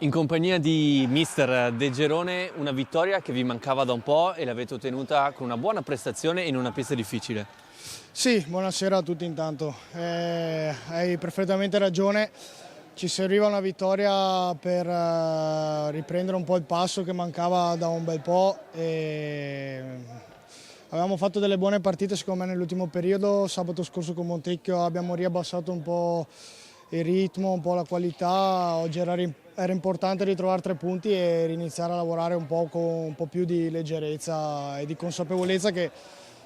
In compagnia di mister De Gerone, una vittoria che vi mancava da un po' e l'avete ottenuta con una buona prestazione in una pista difficile. Sì, buonasera a tutti intanto. Hai perfettamente ragione, ci serviva una vittoria per riprendere un po' il passo che mancava da un bel po'. Avevamo fatto delle buone partite secondo me nell'ultimo periodo, sabato scorso con Montecchio abbiamo riabbassato un po' il ritmo, un po' la qualità, oggi era importante ritrovare 3 punti e iniziare a lavorare un po' con un po' più di leggerezza e di consapevolezza che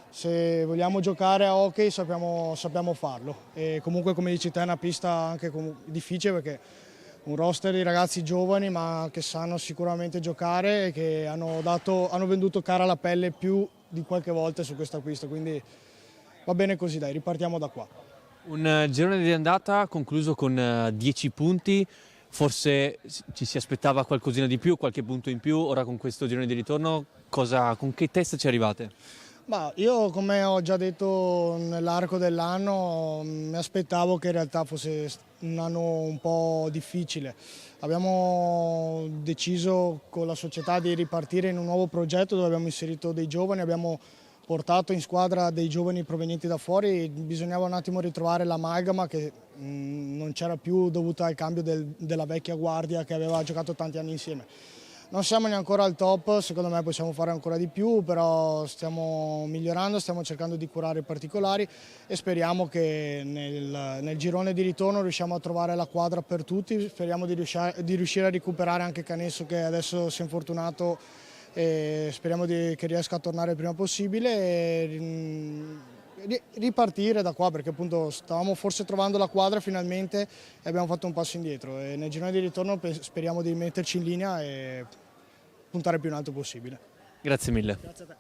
se vogliamo giocare a hockey sappiamo farlo. E comunque come dici te è una pista anche difficile perché un roster di ragazzi giovani ma che sanno sicuramente giocare e che hanno venduto cara la pelle più di qualche volta su questa pista, quindi va bene così, dai, ripartiamo da qua. Un girone di andata concluso con 10 punti, forse ci si aspettava qualcosina di più, qualche punto in più, ora con questo girone di ritorno con che test ci arrivate? Ma io, come ho già detto nell'arco dell'anno, mi aspettavo che in realtà fosse un anno un po' difficile. Abbiamo deciso con la società di ripartire in un nuovo progetto dove abbiamo inserito dei giovani, abbiamo portato in squadra dei giovani provenienti da fuori, bisognava un attimo ritrovare l'amalgama che non c'era più dovuta al cambio della vecchia guardia che aveva giocato tanti anni insieme. Non siamo neanche ancora al top, secondo me possiamo fare ancora di più, però stiamo migliorando, stiamo cercando di curare i particolari e speriamo che nel girone di ritorno riusciamo a trovare la quadra per tutti, speriamo di riuscire a recuperare anche Canesso che adesso si è infortunato e speriamo che riesca a tornare il prima possibile e ripartire da qua perché appunto stavamo forse trovando la quadra finalmente e abbiamo fatto un passo indietro e nel girone di ritorno speriamo di metterci in linea e puntare più in alto possibile. Grazie mille. Grazie a te.